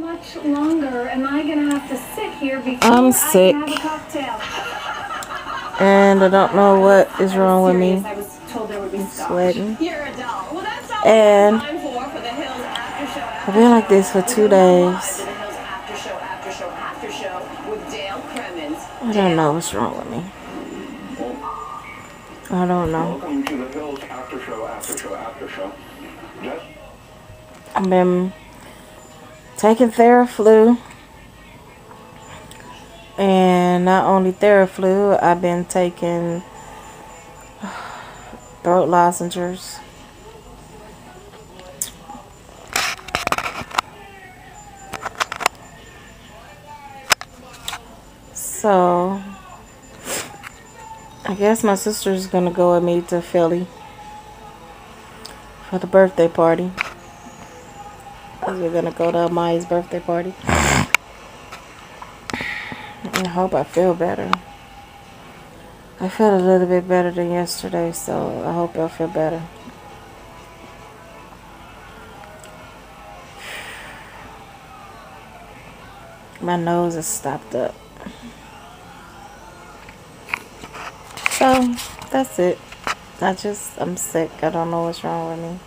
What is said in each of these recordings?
Much longer am I gonna have to sit here before I'm I sick. can have a cocktail? And I don't know what is wrong with me. I was told there would be I'm scotch. sweating. You're a doll. Well, that's all And time for the Hills After Show. I've been like this for 2 days. The Hills After Show with Dale Cremens. I don't know what's wrong with me. I don't know. Welcome to the Hills After Show. Yes? I've been taking Theraflu. And not only Theraflu, I've been taking throat lozenges. So, I guess my sister's gonna go with me to Philly for the birthday party. Because we're gonna go to Amaya's birthday party. I hope I feel better. I feel a little bit better than yesterday, so I hope I'll feel better. My nose is stopped up. So, that's it. I'm sick. I don't know what's wrong with me.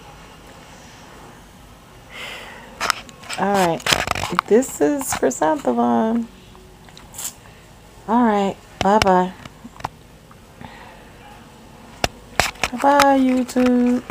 Alright. This is Chrysanthemum. Alright. Bye-bye. Bye-bye, YouTube.